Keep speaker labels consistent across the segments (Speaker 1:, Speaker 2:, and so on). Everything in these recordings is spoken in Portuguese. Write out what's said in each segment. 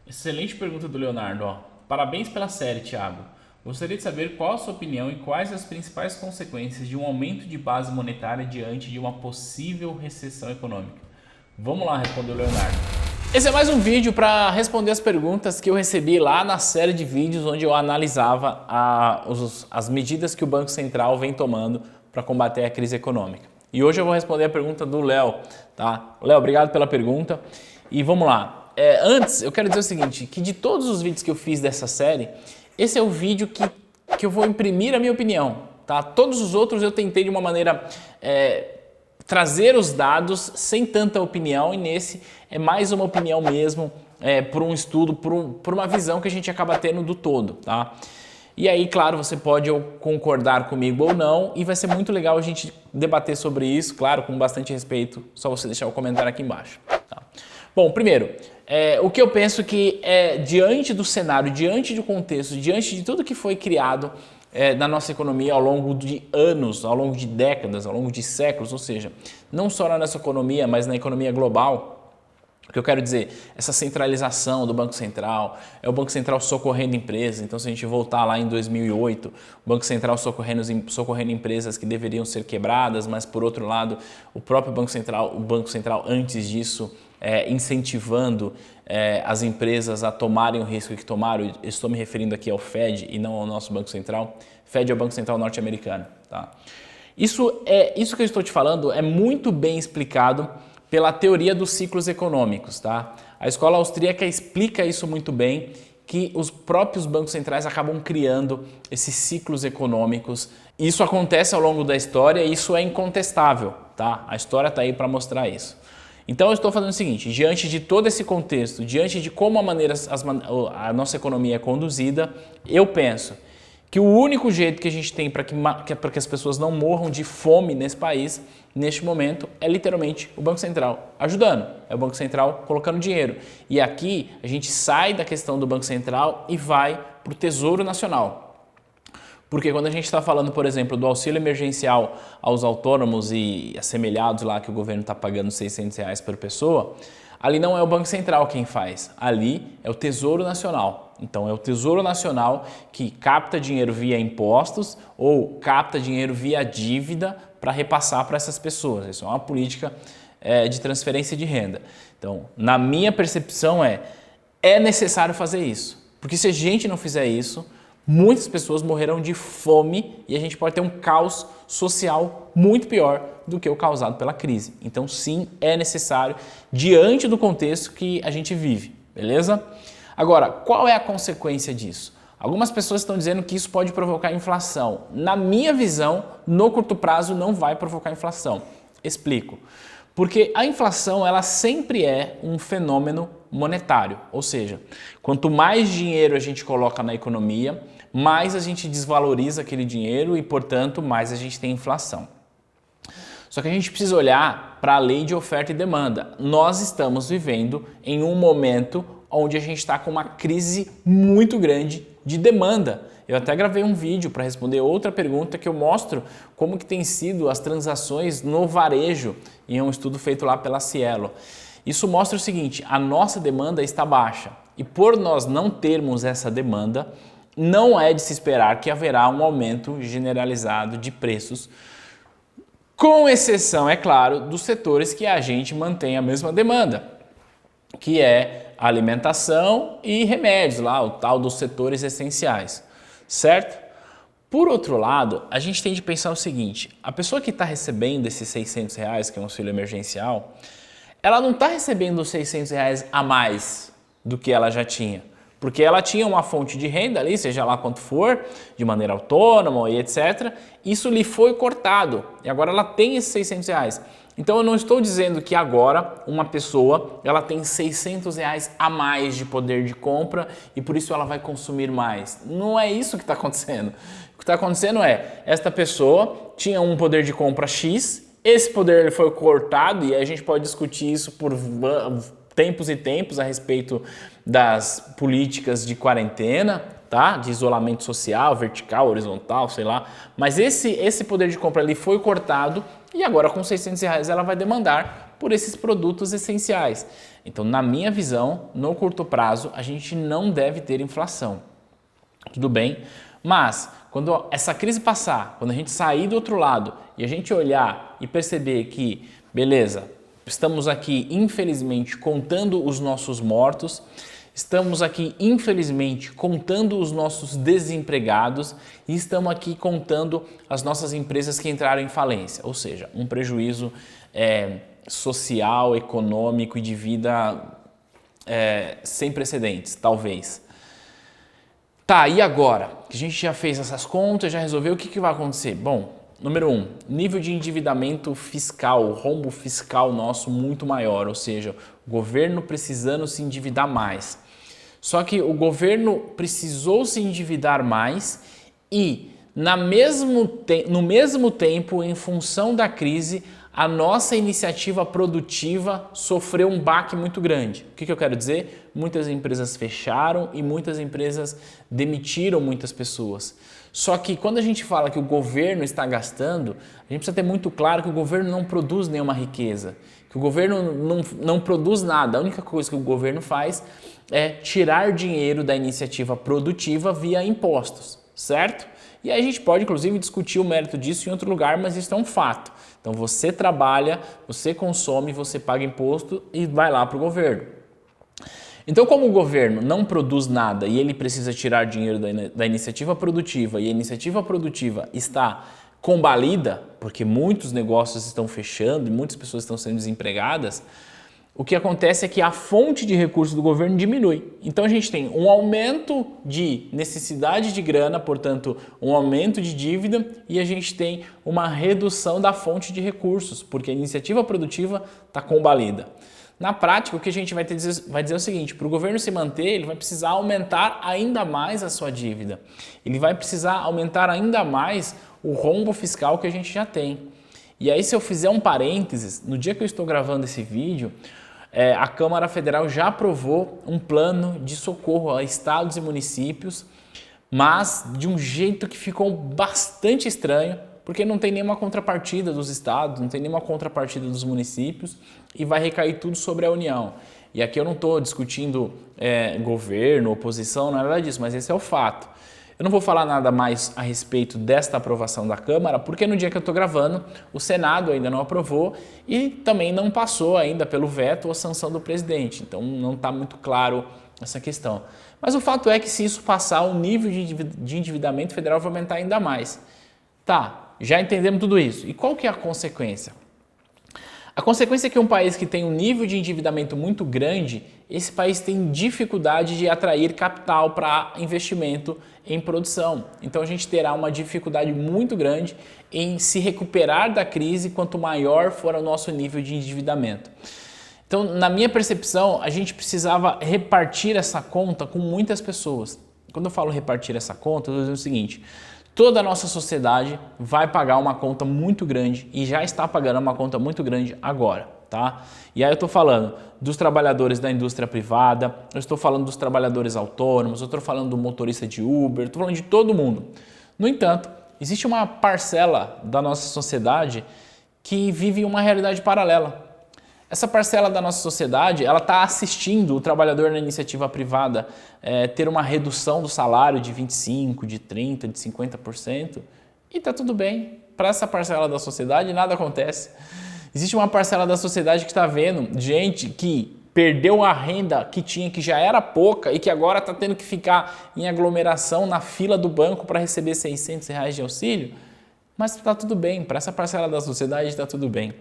Speaker 1: Excelente pergunta do Leonardo. Ó. Parabéns pela série, Thiago. Gostaria de saber qual a sua opinião e quais as principais consequências de um aumento de base monetária diante de uma possível recessão econômica. Vamos lá, respondeu o Leonardo. Esse é mais um vídeo para responder as perguntas que eu recebi lá na série de vídeos onde eu analisava as medidas que o Banco Central vem tomando para combater a crise econômica. E hoje eu vou responder a pergunta do Léo, tá? Léo, obrigado pela pergunta. E vamos lá. Antes, eu quero dizer o seguinte, que de todos os vídeos que eu fiz dessa série, esse é o vídeo que eu vou imprimir a minha opinião, tá? Todos os outros eu tentei de uma maneira trazer os dados sem tanta opinião, e nesse é mais uma opinião mesmo, por um estudo, por uma visão que a gente acaba tendo do todo, tá? E aí, claro, você pode concordar comigo ou não, e vai ser muito legal a gente debater sobre isso, claro, com bastante respeito, só você deixar o comentário aqui embaixo. Tá? Bom, primeiro, o que eu penso que diante do cenário, diante do contexto, diante de tudo que foi criado na nossa economia ao longo de anos, ao longo de décadas, ao longo de séculos, ou seja, não só na nossa economia, mas na economia global, o que eu quero dizer, essa centralização do Banco Central, é o Banco Central socorrendo empresas. Então, se a gente voltar lá em 2008, o Banco Central socorrendo empresas que deveriam ser quebradas, mas por outro lado, o próprio Banco Central antes disso, incentivando as empresas a tomarem o risco que tomaram. Eu estou me referindo aqui ao Fed e não ao nosso Banco Central. Fed é o Banco Central norte-americano. Tá? Isso que eu estou te falando é muito bem explicado pela teoria dos ciclos econômicos, tá? A escola austríaca explica isso muito bem, que os próprios bancos centrais acabam criando esses ciclos econômicos. Isso acontece ao longo da história e isso é incontestável, tá? A história está aí para mostrar isso. Então eu estou fazendo o seguinte, diante de todo esse contexto, diante de como a nossa economia é conduzida, eu penso que o único jeito que a gente tem para que as pessoas não morram de fome nesse país, neste momento, é literalmente o Banco Central ajudando. É o Banco Central colocando dinheiro. E aqui a gente sai da questão do Banco Central e vai para o Tesouro Nacional. Porque quando a gente está falando, por exemplo, do auxílio emergencial aos autônomos e assemelhados lá que o governo está pagando R$ 600 por pessoa, ali não é o Banco Central quem faz, ali é o Tesouro Nacional. Então é o Tesouro Nacional que capta dinheiro via impostos ou capta dinheiro via dívida para repassar para essas pessoas. Isso é uma política de transferência de renda. Então, na minha percepção é necessário fazer isso. Porque se a gente não fizer isso, muitas pessoas morrerão de fome e a gente pode ter um caos social muito pior do que o causado pela crise. Então, sim, é necessário diante do contexto que a gente vive, beleza? Agora, qual é a consequência disso? Algumas pessoas estão dizendo que isso pode provocar inflação. Na minha visão, no curto prazo não vai provocar inflação. Explico. Porque a inflação ela sempre é um fenômeno monetário, ou seja, quanto mais dinheiro a gente coloca na economia, mais a gente desvaloriza aquele dinheiro e, portanto, mais a gente tem inflação. Só que a gente precisa olhar para a lei de oferta e demanda. Nós estamos vivendo em um momento onde a gente está com uma crise muito grande de demanda. Eu até gravei um vídeo para responder outra pergunta que eu mostro como que tem sido as transações no varejo em um estudo feito lá pela Cielo. Isso mostra o seguinte, a nossa demanda está baixa e por nós não termos essa demanda, não é de se esperar que haverá um aumento generalizado de preços, com exceção, é claro, dos setores que a gente mantém a mesma demanda, que é alimentação e remédios, lá o tal dos setores essenciais, certo? Por outro lado, a gente tem de pensar o seguinte, a pessoa que está recebendo esses R$ 600, que é um auxílio emergencial, ela não está recebendo os R$ 600 a mais do que ela já tinha, porque ela tinha uma fonte de renda ali, seja lá quanto for, de maneira autônoma e etc. Isso lhe foi cortado e agora ela tem esses R$ 600. Então eu não estou dizendo que agora uma pessoa ela tem R$ 600 a mais de poder de compra e por isso ela vai consumir mais. Não é isso que está acontecendo. O que está acontecendo é, esta pessoa tinha um poder de compra X, esse poder foi cortado e a gente pode discutir isso por tempos e tempos a respeito das políticas de quarentena, tá? De isolamento social, vertical, horizontal, sei lá. Mas esse poder de compra ali foi cortado e agora com R$ 600 ela vai demandar por esses produtos essenciais. Então, na minha visão, no curto prazo, a gente não deve ter inflação. Tudo bem? Mas, quando essa crise passar, quando a gente sair do outro lado e a gente olhar e perceber que, beleza, estamos aqui, infelizmente, contando os nossos mortos, estamos aqui, infelizmente, contando os nossos desempregados e estamos aqui contando as nossas empresas que entraram em falência, ou seja, um prejuízo social, econômico e de vida sem precedentes, talvez. Tá, e agora? Que a gente já fez essas contas, já resolveu, o que vai acontecer? Bom, número 1, nível de endividamento fiscal, o rombo fiscal nosso muito maior, ou seja, o governo precisando se endividar mais. Só que o governo precisou se endividar mais e, no mesmo tempo, em função da crise, a nossa iniciativa produtiva sofreu um baque muito grande. O que eu quero dizer? Muitas empresas fecharam e muitas empresas demitiram muitas pessoas. Só que quando a gente fala que o governo está gastando, a gente precisa ter muito claro que o governo não produz nenhuma riqueza, que o governo não produz nada. A única coisa que o governo faz é tirar dinheiro da iniciativa produtiva via impostos, certo? E aí a gente pode, inclusive, discutir o mérito disso em outro lugar, mas isso é um fato. Então você trabalha, você consome, você paga imposto e vai lá para o governo. Então, como o governo não produz nada e ele precisa tirar dinheiro da iniciativa produtiva e a iniciativa produtiva está combalida, porque muitos negócios estão fechando e muitas pessoas estão sendo desempregadas, o que acontece é que a fonte de recursos do governo diminui. Então a gente tem um aumento de necessidade de grana, portanto, um aumento de dívida, e a gente tem uma redução da fonte de recursos, porque a iniciativa produtiva está combalida. Na prática, o que a gente vai dizer é o seguinte: para o governo se manter, ele vai precisar aumentar ainda mais a sua dívida. Ele vai precisar aumentar ainda mais o rombo fiscal que a gente já tem. E aí, se eu fizer um parênteses, no dia que eu estou gravando esse vídeo, a Câmara Federal já aprovou um plano de socorro a estados e municípios, mas de um jeito que ficou bastante estranho, porque não tem nenhuma contrapartida dos estados, não tem nenhuma contrapartida dos municípios e vai recair tudo sobre a União. E aqui eu não estou discutindo governo, oposição, nada disso, mas esse é o fato. Eu não vou falar nada mais a respeito desta aprovação da Câmara, porque no dia que eu estou gravando, o Senado ainda não aprovou e também não passou ainda pelo veto ou a sanção do presidente. Então não está muito claro essa questão. Mas o fato é que se isso passar, o nível de endividamento federal vai aumentar ainda mais. Tá, já entendemos tudo isso. E qual que é a consequência? A consequência é que um país que tem um nível de endividamento muito grande, esse país tem dificuldade de atrair capital para investimento em produção. Então a gente terá uma dificuldade muito grande em se recuperar da crise quanto maior for o nosso nível de endividamento. Então, na minha percepção, a gente precisava repartir essa conta com muitas pessoas. Quando eu falo repartir essa conta, eu estou dizendo o seguinte: toda a nossa sociedade vai pagar uma conta muito grande e já está pagando uma conta muito grande agora, tá? E aí eu estou falando dos trabalhadores da indústria privada, eu estou falando dos trabalhadores autônomos, eu estou falando do motorista de Uber, eu estou falando de todo mundo. No entanto, existe uma parcela da nossa sociedade que vive uma realidade paralela. Essa parcela da nossa sociedade, ela está assistindo o trabalhador na iniciativa privada ter uma redução do salário de 25%, de 30%, de 50% e está tudo bem. Para essa parcela da sociedade nada acontece. Existe uma parcela da sociedade que está vendo gente que perdeu a renda que tinha, que já era pouca e que agora está tendo que ficar em aglomeração na fila do banco para receber R$600 de auxílio, mas está tudo bem. Para essa parcela da sociedade está tudo bem.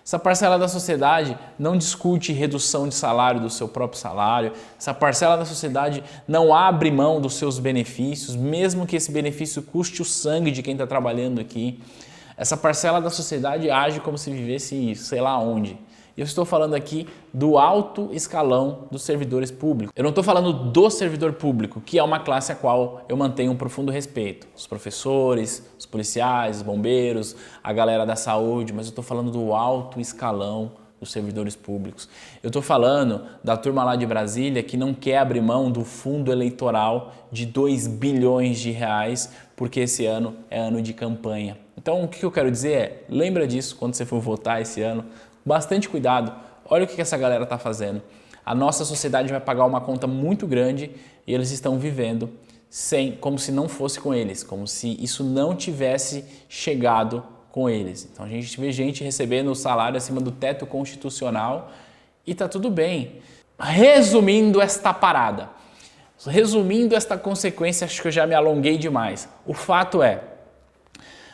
Speaker 1: Essa parcela da sociedade não discute redução de salário do seu próprio salário. Essa parcela da sociedade não abre mão dos seus benefícios, mesmo que esse benefício custe o sangue de quem está trabalhando aqui. Essa parcela da sociedade age como se vivesse sei lá onde. Eu estou falando aqui do alto escalão dos servidores públicos. Eu não estou falando do servidor público, que é uma classe a qual eu mantenho um profundo respeito. Os professores, os policiais, os bombeiros, a galera da saúde, mas eu estou falando do alto escalão dos servidores públicos. Eu estou falando da turma lá de Brasília que não quer abrir mão do fundo eleitoral de R$2 bilhões, porque esse ano é ano de campanha. Então o que eu quero dizer é, lembra disso quando você for votar esse ano, bastante cuidado. Olha o que essa galera está fazendo. A nossa sociedade vai pagar uma conta muito grande e eles estão vivendo como se não fosse com eles, como se isso não tivesse chegado com eles. Então a gente vê gente recebendo o salário acima do teto constitucional e tá tudo bem. Resumindo esta parada, resumindo esta consequência, acho que eu já me alonguei demais. O fato é,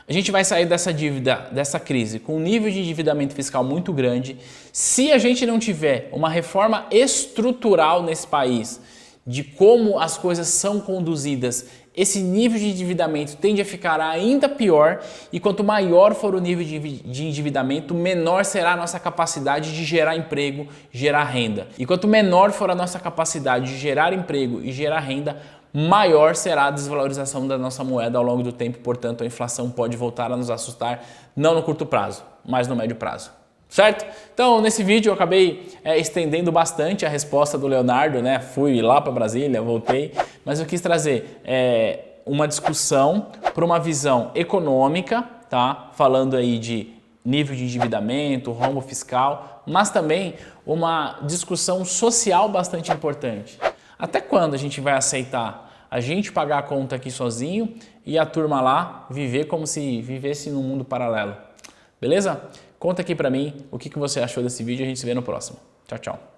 Speaker 1: a gente vai sair dessa dívida, dessa crise, com um nível de endividamento fiscal muito grande. Se a gente não tiver uma reforma estrutural nesse país, de como as coisas são conduzidas, esse nível de endividamento tende a ficar ainda pior e quanto maior for o nível de endividamento, menor será a nossa capacidade de gerar emprego, gerar renda. E quanto menor for a nossa capacidade de gerar emprego e gerar renda, maior será a desvalorização da nossa moeda ao longo do tempo, portanto a inflação pode voltar a nos assustar, não no curto prazo, mas no médio prazo. Certo? Então, nesse vídeo eu acabei estendendo bastante a resposta do Leonardo, né? Fui lá para Brasília, voltei, mas eu quis trazer uma discussão para uma visão econômica, tá? Falando aí de nível de endividamento, rombo fiscal, mas também uma discussão social bastante importante. Até quando a gente vai aceitar a gente pagar a conta aqui sozinho e a turma lá viver como se vivesse num mundo paralelo? Beleza? Conta aqui pra mim o que você achou desse vídeo e a gente se vê no próximo. Tchau, tchau.